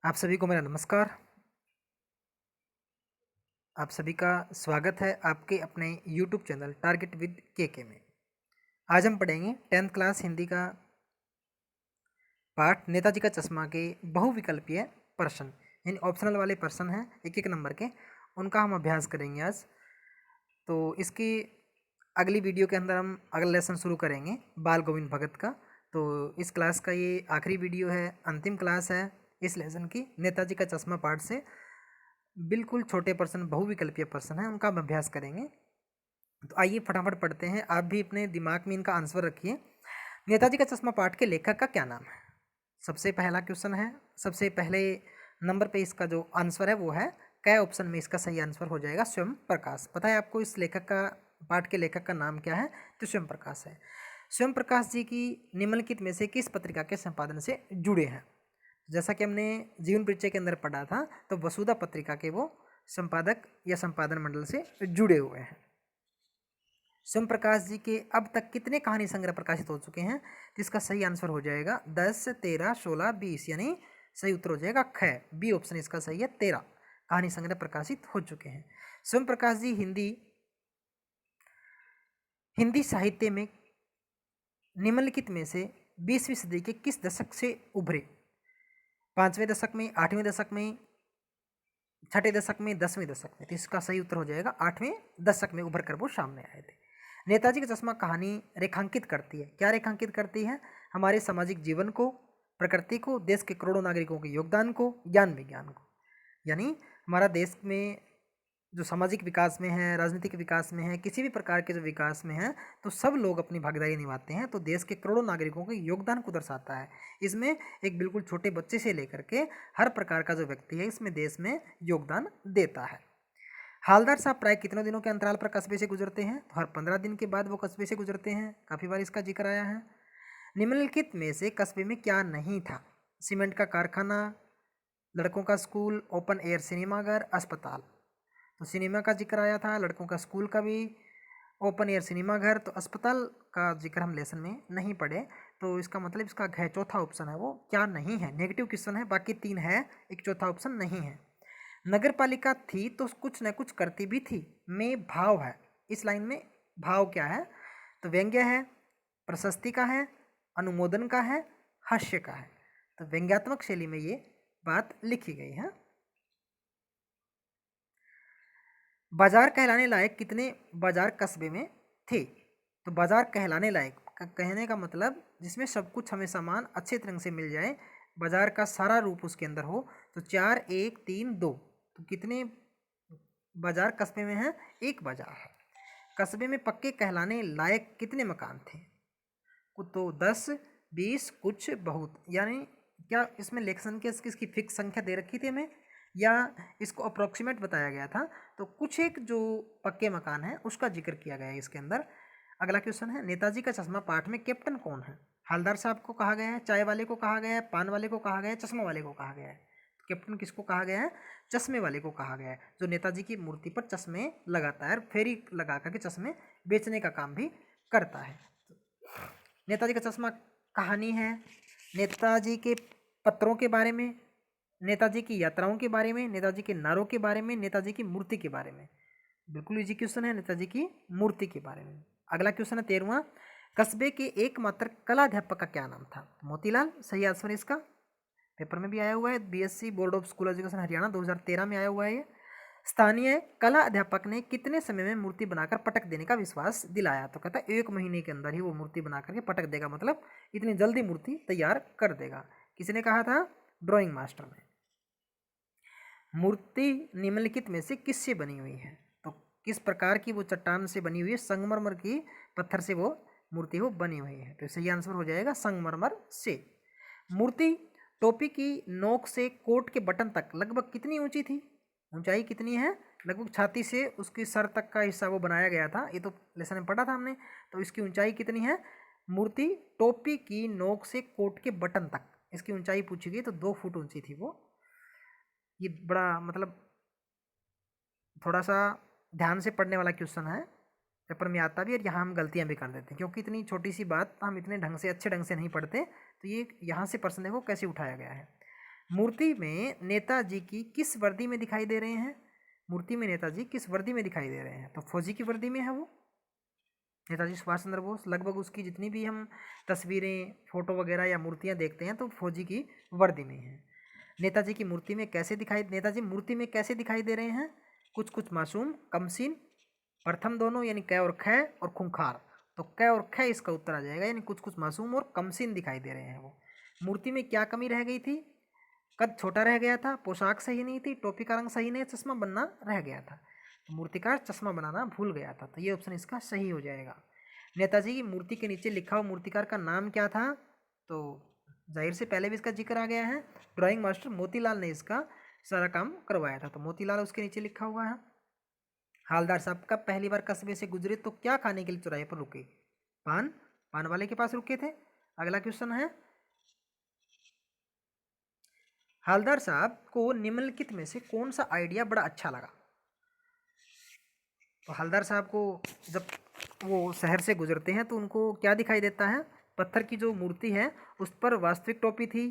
आप सभी को मेरा नमस्कार। आप सभी का स्वागत है आपके अपने यूट्यूब चैनल टारगेट विद के में। आज हम पढ़ेंगे 10th क्लास हिंदी का पाठ नेताजी का चश्मा के बहुविकल्पीय प्रश्न, यानी ऑप्शनल वाले प्रश्न हैं एक एक नंबर के, उनका हम अभ्यास करेंगे आज। तो इसकी अगली वीडियो के अंदर हम अगला लेसन शुरू करेंगे बाल गोविंद भगत का। तो इस क्लास का ये आखिरी वीडियो है, अंतिम क्लास है इस लेसन की। नेताजी का चश्मा पाठ से बिल्कुल छोटे प्रश्न, बहुविकल्पीय प्रश्न हैं, उनका हम अभ्यास करेंगे। तो आइए फटाफट पढ़ते हैं। आप भी अपने दिमाग में इनका आंसर रखिए। नेताजी का चश्मा पाठ के लेखक का क्या नाम है? सबसे पहला क्वेश्चन है, सबसे पहले नंबर पे इसका जो आंसर है वो है कै ऑप्शन में इसका सही आंसर हो जाएगा स्वयं प्रकाश। पता है आपको इस लेखक का, पाठ के लेखक का नाम क्या है? तो स्वयं प्रकाश है। स्वयं प्रकाश जी की निम्नलिखित में से किस पत्रिका के संपादन से जुड़े हैं? जैसा कि हमने जीवन परिचय के अंदर पढ़ा था, तो वसुधा पत्रिका के वो संपादक या संपादन मंडल से जुड़े हुए हैं। स्वयं प्रकाश जी के अब तक कितने कहानी संग्रह प्रकाशित हो चुके हैं? तो इसका सही आंसर हो जाएगा 10, 13, 16, 20, यानी सही उत्तर हो जाएगा ख, बी ऑप्शन इसका सही है। 13 कहानी संग्रह प्रकाशित हो चुके हैं। स्वयं प्रकाश जी हिंदी साहित्य में निम्नलिखित में से 20वीं सदी के किस दशक से उभरे? 5वें दशक में, 8वें दशक में, 6ठे दशक में, 10वें दशक में? तो इसका सही उत्तर हो जाएगा 8वें दशक में उभर कर वो सामने आए थे। नेताजी का चश्मा कहानी रेखांकित करती है, क्या रेखांकित करती है? हमारे सामाजिक जीवन को, प्रकृति को, देश के करोड़ों नागरिकों के योगदान को, ज्ञान विज्ञान को। यानी हमारा देश में जो सामाजिक विकास में है, राजनीतिक विकास में है, किसी भी प्रकार के जो विकास में है, तो सब लोग अपनी भागीदारी निभाते हैं, तो देश के करोड़ों नागरिकों के योगदान को दर्शाता है। इसमें एक बिल्कुल छोटे बच्चे से लेकर के हर प्रकार का जो व्यक्ति है इसमें देश में योगदान देता है। हालदार साहब प्राय कितने दिनों के अंतराल पर कस्बे से गुजरते हैं? तो हर 15 दिन के बाद वो कस्बे से गुजरते हैं, काफ़ी बार इसका जिक्र आया है। निम्नलिखित में से कस्बे में क्या नहीं था? सीमेंट का कारखाना, लड़कों का स्कूल, ओपन एयर सिनेमाघर, अस्पताल। तो सिनेमा का जिक्र आया था, लड़कों का स्कूल का भी, ओपन एयर सिनेमाघर। तो अस्पताल का जिक्र हम लेसन में नहीं पढ़े, तो इसका मतलब इसका चौथा ऑप्शन है वो क्या नहीं है। नेगेटिव क्वेश्चन है, बाकी 3 है, एक चौथा ऑप्शन नहीं है। नगर पालिका थी तो कुछ न कुछ करती भी थी, में भाव है। इस लाइन में भाव क्या है? तो व्यंग्य है, प्रशस्ति का है, अनुमोदन का है, हास्य का है। तो व्यंग्यात्मक शैली में ये बात लिखी गई है। बाजार कहलाने लायक कितने बाजार कस्बे में थे? तो बाजार कहलाने लायक कहने का मतलब जिसमें सब कुछ हमें सामान अच्छे तरह से मिल जाए, बाजार का सारा रूप उसके अंदर हो। तो 4, 1, 3, 2, तो कितने बाजार कस्बे में हैं? एक बाजार है। कस्बे में पक्के कहलाने लायक कितने मकान थे? तो 10, 20, कुछ, बहुत। यानी क्या इसमें लेक्सन के इसकी फिक्स संख्या दे रखी थी हमें, या इसको अप्रोक्सीमेट बताया गया था? तो कुछ एक जो पक्के मकान है उसका जिक्र किया गया है इसके अंदर। अगला क्वेश्चन है, नेताजी का चश्मा पाठ में कैप्टन कौन है? हालदार साहब को कहा गया है, चाय वाले को कहा गया है, पान वाले को कहा गया है, चश्मा वाले को कहा गया है? तो कैप्टन किसको कहा गया है? चश्मे वाले को कहा गया है, जो नेताजी की मूर्ति पर चश्मे लगाता है और फेरी लगा करके चश्मे बेचने का काम भी करता है। नेताजी का चश्मा कहानी है, नेताजी के पत्रों के बारे में, नेताजी की यात्राओं के बारे में, नेताजी के नारों के बारे में, नेताजी की मूर्ति के बारे में। बिल्कुल इजी क्वेश्चन है, नेताजी की मूर्ति के बारे में। अगला क्वेश्चन है 13वां, कस्बे के एकमात्र कला अध्यापक का क्या नाम था? मोतीलाल सही आंसर इसका, पेपर में भी आया हुआ है, BSc board of school education Haryana 2013 में आया हुआ है ये। स्थानीय कला अध्यापक ने कितने समय में मूर्ति बनाकर पटक देने का विश्वास दिलाया? तो कहता है 1 महीने के अंदर ही वो मूर्ति बना करके पटक देगा, मतलब इतनी जल्दी मूर्ति तैयार कर देगा। किसने कहा था? ड्राइंग मास्टर ने। मूर्ति निम्नलिखित में से किससे बनी हुई है? तो किस प्रकार की वो चट्टान से बनी हुई है? संगमरमर की पत्थर से वो मूर्ति वो बनी हुई है, तो सही आंसर हो जाएगा संगमरमर से। मूर्ति टोपी की नोक से कोट के बटन तक लगभग कितनी ऊंची थी? ऊंचाई कितनी है? लगभग छाती से उसकी सर तक का हिस्सा वो बनाया गया था, ये तो लेसन में पढ़ा था हमने। तो इसकी ऊंचाई कितनी है? मूर्ति टोपी की नोक से कोट के बटन तक इसकी ऊंचाई पूछी गई, तो 2 फुट ऊंची थी वो। ये बड़ा मतलब थोड़ा सा ध्यान से पढ़ने वाला क्वेश्चन है, पेपर में आता भी, और यहाँ हम गलतियाँ भी कर देते हैं क्योंकि इतनी छोटी सी बात हम इतने ढंग से, अच्छे ढंग से नहीं पढ़ते। तो ये यहाँ से प्रश्न देखो कैसे उठाया गया है। मूर्ति में नेताजी की किस वर्दी में दिखाई दे रहे हैं? मूर्ति में नेताजी किस वर्दी में दिखाई दे रहे हैं? तो फौजी की वर्दी में है वो, नेताजी सुभाष चंद्र बोस। लगभग उसकी जितनी भी हम तस्वीरें, फोटो वगैरह या मूर्तियां देखते हैं तो फौजी की वर्दी में है। नेताजी की मूर्ति में कैसे दिखाई नेताजी मूर्ति में कैसे दिखाई दे रहे हैं? कुछ कुछ मासूम, कमसीन, प्रथम दोनों यानी कै और खै और खूंखार। तो कै और खै इसका उत्तर आ जाएगा, यानी कुछ कुछ मासूम और कमसीन दिखाई दे रहे हैं वो। मूर्ति में क्या कमी रह गई थी? कद छोटा रह गया था, पोशाक सही नहीं थी, टोपी का रंग सही नहीं, चश्मा बनना रह गया था। तो मूर्तिकार चश्मा बनाना भूल गया था, तो ये ऑप्शन इसका सही हो जाएगा। नेताजी की मूर्ति के नीचे लिखा हुआ मूर्तिकार का नाम क्या था? तो जाहिर से पहले भी इसका जिक्र आ गया है, ड्राइंग मास्टर मोतीलाल ने इसका सारा काम करवाया था, तो मोतीलाल उसके नीचे लिखा हुआ है। हालदार साहब कब पहली बार कस्बे से गुजरे तो क्या खाने के लिए चौराहे पर रुके? पान, पान वाले के पास रुके थे। अगला क्वेश्चन है, हालदार साहब को निम्नलिखित में से कौन सा आइडिया बड़ा अच्छा लगा? तो हालदार साहब को जब वो शहर से गुजरते हैं तो उनको क्या दिखाई देता है? पत्थर की जो मूर्ति है उस पर वास्तविक टोपी थी,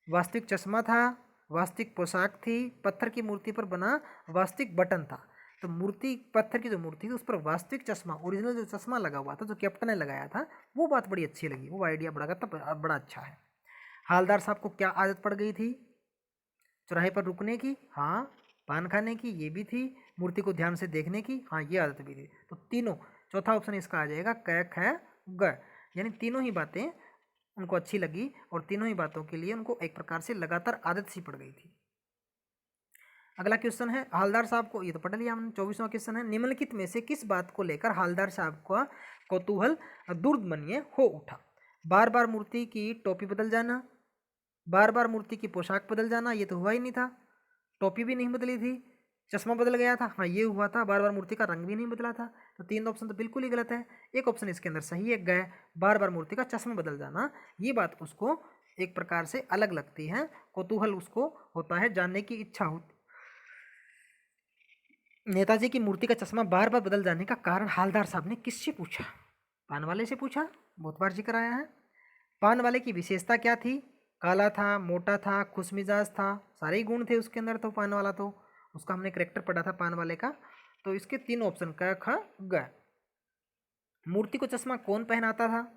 वास्तविक चश्मा था, वास्तविक पोशाक थी, पत्थर की मूर्ति पर बना वास्तविक बटन था। तो मूर्ति, पत्थर की जो मूर्ति थी उस पर वास्तविक चश्मा, ओरिजिनल जो चश्मा लगा हुआ था जो कैप्टन ने लगाया था, वो बात बड़ी अच्छी लगी, वो आइडिया बड़ा अच्छा है। हालदार साहब को क्या आदत पड़ गई थी? चौराहे पर रुकने की, हाँ। पान खाने की, ये भी थी। मूर्ति को ध्यान से देखने की, हाँ, ये आदत भी थी। तो तीनों, चौथा ऑप्शन इसका आ जाएगा क ख ग, यानी तीनों ही बातें उनको अच्छी लगी और तीनों ही बातों के लिए उनको एक प्रकार से लगातार आदत सी पड़ गई थी। अगला क्वेश्चन है, हालदार साहब को, ये तो पढ़ लिया हमने। 24वां क्वेश्चन है, निम्नलिखित में से किस बात को लेकर हालदार साहब का कौतूहल दुर्दमनीय हो उठा? बार बार मूर्ति की टोपी बदल जाना, बार बार मूर्ति की पोशाक बदल जाना, ये तो हुआ ही नहीं था। टोपी भी नहीं बदली थी, चश्मा बदल गया था, हाँ ये हुआ था। बार बार मूर्ति का रंग भी नहीं बदला था। तो तीन ऑप्शन तो बिल्कुल ही गलत है। एक ऑप्शन इसके अंदर सही है, गए, बार बार मूर्ति का चश्मा बदल जाना, ये बात उसको एक प्रकार से अलग लगती है, कौतूहल उसको होता है, जानने की इच्छा होती। नेताजी की मूर्ति का चश्मा बार बार बदल जाने का कारण हालदार साहब ने किससे पूछा? पान वाले से पूछा, बहुत बार जिक्र आया है। पान वाले की विशेषता क्या थी? काला था, मोटा था, खुशमिजाज था, सारे ही गुण थे उसके अंदर। तो पान वाला, तो उसका हमने करेक्टर पढ़ा था पान वाले का। तो इसके तीन ऑप्शन क ख ग। मूर्ति को चश्मा कौन पहनाता था?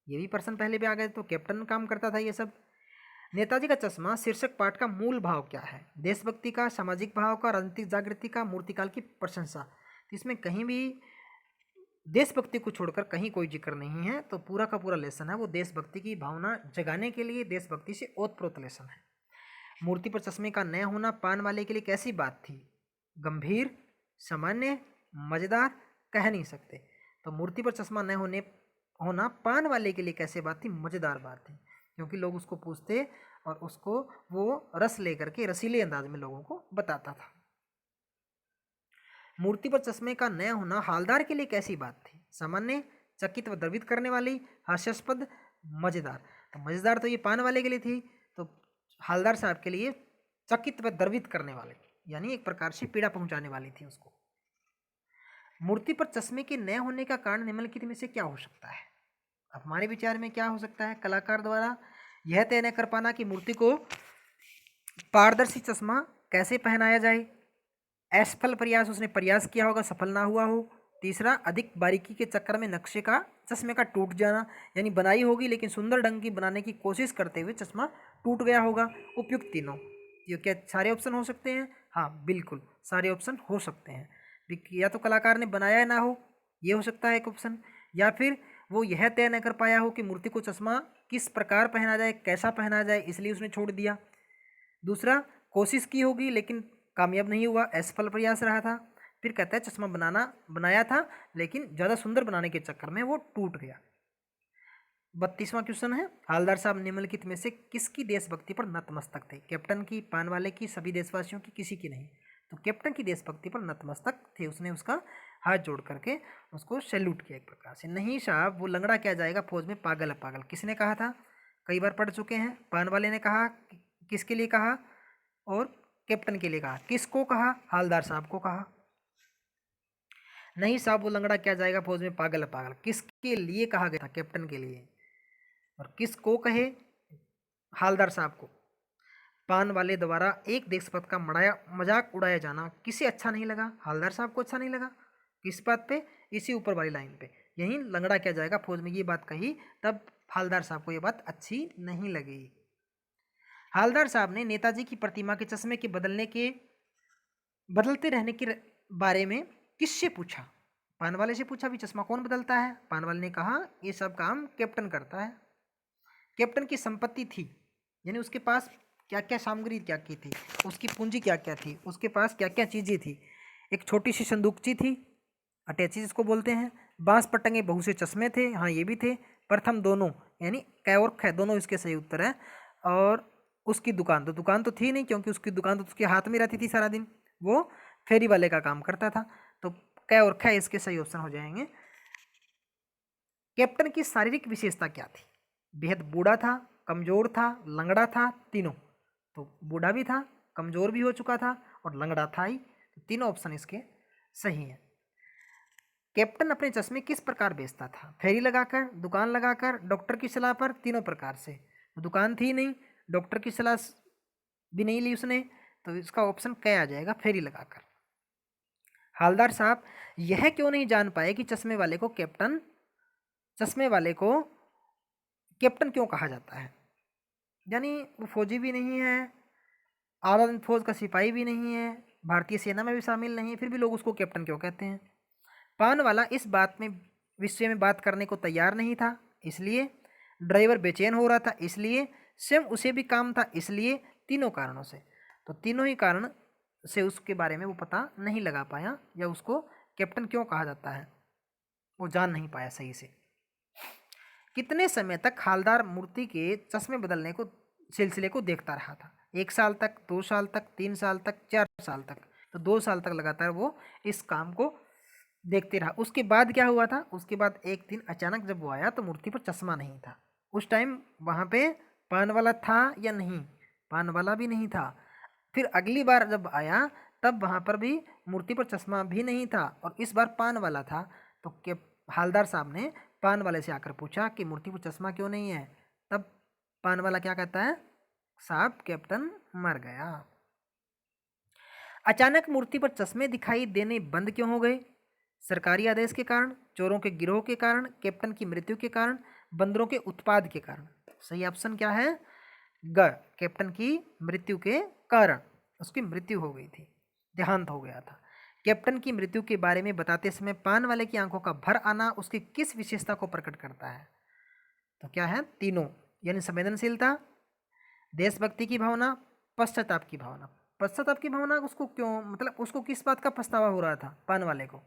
ये भी प्रश्न पहले भी आ गए, तो कैप्टन काम करता था ये सब। नेताजी का चश्मा शीर्षक पाठ का मूल भाव क्या है? देशभक्ति का, सामाजिक भाव का, राजनीतिक जागृति का, मूर्तिकाल की प्रशंसा। तो इसमें कहीं भी देशभक्ति को छोड़कर कहीं कोई जिक्र नहीं है, तो पूरा का पूरा लेसन है वो देशभक्ति की भावना जगाने के लिए, देशभक्ति से ओतप्रोत लेसन है। मूर्ति पर चश्मे का न होना पान वाले के लिए कैसी बात थी? गंभीर, सामान्य, मजेदार, कह नहीं सकते। तो मूर्ति पर चश्मा न होना पान वाले के लिए कैसे बात थी? मजेदार बात थी, क्योंकि लोग उसको पूछते और उसको वो रस लेकर के रसीले अंदाज में लोगों को बताता था। मूर्ति पर चश्मे का न होना हालदार के लिए कैसी बात थी? सामान्य, चकित व द्रवित करने वाली, हास्यास्पद, मजेदार। तो मजेदार तो ये पान वाले के लिए थी, तो हालदार साहब के लिए चकित व द्रवित करने वाले, यानी एक प्रकार से पीड़ा पहुंचाने वाली थी उसको। मूर्ति पर चश्मे के न होने का कारण निम्नलिखित में से क्या हो सकता है? अब हमारे विचार में क्या हो सकता है? कलाकार द्वारा यह तय न कर पाना कि मूर्ति को पारदर्शी चश्मा कैसे पहनाया जाए। असफल प्रयास, उसने प्रयास किया होगा, सफल ना हुआ हो। तीसरा, अधिक बारीकी के चक्कर में नक्शे का, चश्मे का टूट जाना, यानी बनाई होगी लेकिन सुंदर ढंग की बनाने की कोशिश करते हुए चश्मा टूट गया होगा। उपयुक्त तीनों, ये क्या सारे ऑप्शन हो सकते हैं? हाँ बिल्कुल, सारे ऑप्शन हो सकते हैं। या तो कलाकार ने बनाया ना हो, ये हो सकता है एक ऑप्शन, या फिर वो यह तय न कर पाया हो कि मूर्ति को चश्मा किस प्रकार पहना जाए, कैसा पहना जाए, इसलिए उसने छोड़ दिया। दूसरा, कोशिश की होगी लेकिन कामयाब नहीं हुआ, असफल प्रयास रहा था। फिर कहता है चश्मा बनाया था लेकिन ज़्यादा सुंदर बनाने के चक्कर में वो टूट गया। 32वां क्वेश्चन है, हालदार साहब निम्नलिखित में से किसकी देशभक्ति पर नतमस्तक थे? कैप्टन की, पान वाले की, सभी देशवासियों की, किसी की नहीं? तो कैप्टन की देशभक्ति पर नतमस्तक थे, उसने उसका हाथ जोड़ करके उसको सैल्यूट किया एक प्रकार से। नहीं साहब, वो लंगड़ा क्या जाएगा फौज में, पागल है पागल, किसने कहा था? कई बार पढ़ चुके हैं। पान वाले ने कहा, किसके लिए कहा? और कैप्टन के लिए कहा। किसको कहा? हालदार साहब को कहा। नहीं साहब, वो लंगड़ा क्या जाएगा फौज में, पागल है पागल, किसके लिए कहा गया था? कैप्टन के लिए। और किसको कहे? हालदार साहब को। पान वाले द्वारा एक देशभक्त का मजाक उड़ाया जाना किसे अच्छा नहीं लगा? हवलदार साहब को अच्छा नहीं लगा। किस बात पे? इसी ऊपर वाली लाइन पे, यहीं लंगड़ा क्या जाएगा फौज में, ये बात कही तब हवलदार साहब को ये बात अच्छी नहीं लगी। हवलदार साहब ने नेताजी की प्रतिमा के चश्मे के बदलते रहने के बारे में किससे पूछा? पान वाले से पूछा भी चश्मा कौन बदलता है? पान वाले ने कहा ये सब काम कैप्टन करता है। कैप्टन की संपत्ति थी, यानी उसके पास क्या क्या सामग्री क्या की थी, उसकी पूंजी क्या क्या थी, उसके पास क्या क्या चीज़ें थी। एक छोटी सी संदूकची थी, अटैची जिसको बोलते हैं। बांस पर टंगे बहुत से चश्मे थे, हाँ ये भी थे। प्रथम दोनों, यानी कै और खै दोनों इसके सही उत्तर हैं। और उसकी दुकान तो थी नहीं, क्योंकि उसकी दुकान तो उसके हाथ में रहती थी सारा दिन, वो फेरी वाले का काम करता था। तो कै और खै इसके सही ऑप्शन हो जाएंगे। कैप्टन की शारीरिक विशेषता क्या थी? बेहद बूढ़ा था, कमजोर था, लंगड़ा था, तीनों। तो बूढ़ा भी था, कमजोर भी हो चुका था और लंगड़ा था ही। तो तीनों ऑप्शन इसके सही हैं। कैप्टन अपने चश्मे किस प्रकार बेचता था? फेरी लगाकर, दुकान लगाकर, डॉक्टर की सलाह पर, तीनों प्रकार से। दुकान थी नहीं, डॉक्टर की सलाह भी नहीं ली उसने, तो इसका ऑप्शन क्या आ जाएगा? फेरी लगाकर। हवलदार साहब यह क्यों नहीं जान पाए कि चश्मे वाले को कैप्टन क्यों कहा जाता है? यानी वो फौजी भी नहीं है, आज़ाद फौज का सिपाही भी नहीं है, भारतीय सेना में भी शामिल नहीं है, फिर भी लोग उसको कैप्टन क्यों कहते हैं? पान वाला इस विषय में बात करने को तैयार नहीं था, इसलिए। ड्राइवर बेचैन हो रहा था, इसलिए। स्वयं उसे भी काम था, इसलिए। तीनों कारणों से। तो तीनों ही कारण से उसके बारे में वो पता नहीं लगा पाया, या उसको कैप्टन क्यों कहा जाता है वो जान नहीं पाया सही से। कितने समय तक हवलदार मूर्ति के चश्मे बदलने को सिलसिले को देखता रहा था? 1 साल तक, 2 साल तक, 3 साल तक, 4 साल तक। तो 2 साल तक लगातार वो इस काम को देखते रहा। उसके बाद क्या हुआ था? उसके बाद एक दिन अचानक जब वो आया तो मूर्ति पर चश्मा नहीं था। उस टाइम वहाँ पे पान वाला था या नहीं? पान वाला भी नहीं था। फिर अगली बार जब आया तब वहाँ पर भी मूर्ति पर चश्मा भी नहीं था, और इस बार पान वाला था। तो हवलदार साहब ने पान वाले से आकर पूछा कि मूर्ति पर चश्मा क्यों नहीं है? तब पान वाला क्या कहता है? साहब कैप्टन मर गया। अचानक मूर्ति पर चश्मे दिखाई देने बंद क्यों हो गए? सरकारी आदेश के कारण, चोरों के गिरोह के कारण, कैप्टन की मृत्यु के कारण, बंदरों के उत्पाद के कारण। सही ऑप्शन क्या है? ग, कैप्टन की मृत्यु के कारण। उसकी मृत्यु हो गई थी, देहांत हो गया था। कैप्टन की मृत्यु के बारे में बताते समय पान वाले की आंखों का भर आना उसकी किस विशेषता को प्रकट करता है? तो क्या है? तीनों, यानी संवेदनशीलता, देशभक्ति की भावना, पश्चाताप की भावना। पश्चाताप की भावना उसको क्यों, मतलब उसको किस बात का पछतावा हो रहा था पान वाले को?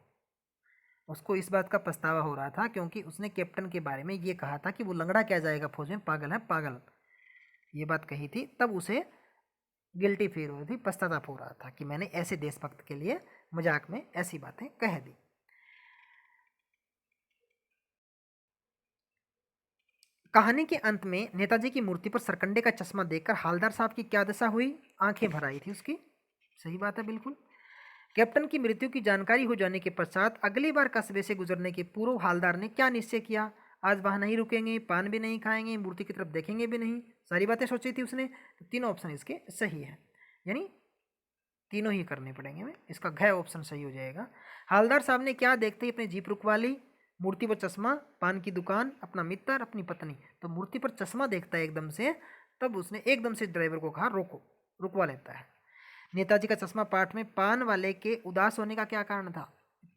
उसको इस बात का पछतावा हो रहा था क्योंकि उसने कैप्टन के बारे में ये कहा था कि वो लंगड़ा क्या जाएगा फौज में, पागल है पागल, ये बात कही थी। तब उसे गिल्टी फील हो रही थी, पश्चाताप हो रहा था कि मैंने ऐसे देशभक्त के लिए मजाक में ऐसी बातें कह दी। कहानी के अंत में नेताजी की मूर्ति पर सरकंडे का चश्मा देखकर हवलदार साहब की क्या दशा हुई? आंखें भर आई थी उसकी। सही बात है, बिल्कुल। कैप्टन की मृत्यु की जानकारी हो जाने के पश्चात अगली बार कस्बे से गुजरने के पूर्व हवलदार ने क्या निश्चय किया? आज वहां नहीं रुकेंगे, पान भी नहीं खाएंगे, मूर्ति की तरफ देखेंगे भी नहीं, सारी बातें सोची थी उसने। तो तीनों ऑप्शन इसके सही है, यानी तीनों ही करने पड़ेंगे हमें। इसका घ ऑप्शन सही हो जाएगा। हवलदार साहब ने क्या देखते ही अपनी जीप रुकवा ली? मूर्ति पर चश्मा, पान की दुकान, अपना मित्र, अपनी पत्नी। तो मूर्ति पर चश्मा देखता है एकदम से, तब उसने एकदम से ड्राइवर को कहा रोको, रुकवा लेता है। नेताजी का चश्मा पाठ में पान वाले के उदास होने का क्या कारण था?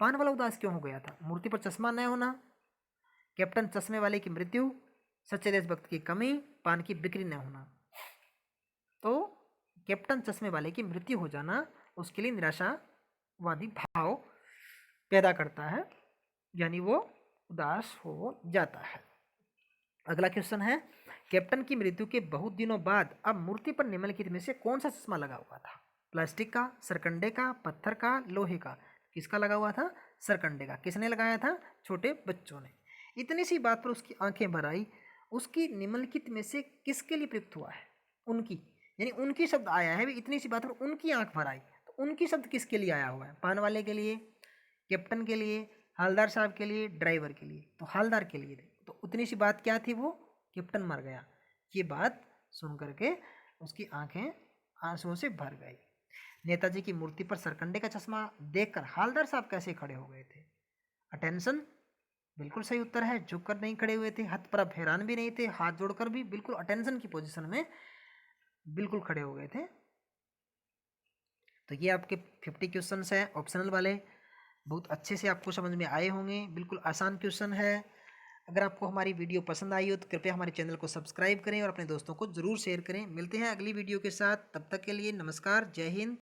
पान वाला उदास क्यों हो गया था? मूर्ति पर चश्मा न होना, कैप्टन चश्मे वाले की मृत्यु, सच्चे देशभक्त की कमी, पान की बिक्री न होना। तो कैप्टन चश्मे वाले की मृत्यु हो जाना उसके लिए निराशावादी भाव पैदा करता है, यानी वो उदास हो जाता है। अगला क्वेश्चन है, कैप्टन की मृत्यु के बहुत दिनों बाद अब मूर्ति पर निम्नलिखित में से कौन सा चश्मा लगा हुआ था? प्लास्टिक का, सरकंडे का, पत्थर का, लोहे का? किसका लगा हुआ था? सरकंडे का। किसने लगाया था? छोटे बच्चों ने। इतनी सी बात पर उसकी आंखें भर आई। उसकी निम्नलिखित में से किसके लिए प्रयुक्त हुआ है? उनकी, यानी उनकी शब्द आया है, इतनी सी बात पर उनकी आंख भर आई। तो उनकी शब्द किसके लिए आया हुआ है? पान वाले के लिए, कैप्टन के लिए, हवलदार साहब के लिए, ड्राइवर के लिए? तो हवलदार के लिए। तो उतनी सी बात क्या थी? वो कैप्टन मर गया। ये बात सुन करके उसकी आंखें आंसुओं से भर गई। नेताजी की मूर्ति पर सरकंडे का चश्मा देखकर हालदार साहब कैसे खड़े हो गए थे? अटेंशन बिल्कुल सही उत्तर है। झुककर नहीं खड़े हुए थे, हतप्रभ हैरान भी नहीं थे, हाथ जोड़कर भी बिल्कुल अटेंशन की पोजीशन में बिल्कुल खड़े हो गए थे। तो ये आपके 50 क्वेश्चंस हैं ऑप्शनल वाले, बहुत अच्छे से आपको समझ में आए होंगे, बिल्कुल आसान क्वेश्चन है। अगर आपको हमारी वीडियो पसंद आई हो तो कृपया हमारे चैनल को सब्सक्राइब करें और अपने दोस्तों को जरूर शेयर करें। मिलते हैं अगली वीडियो के साथ, तब तक के लिए नमस्कार, जय हिंद।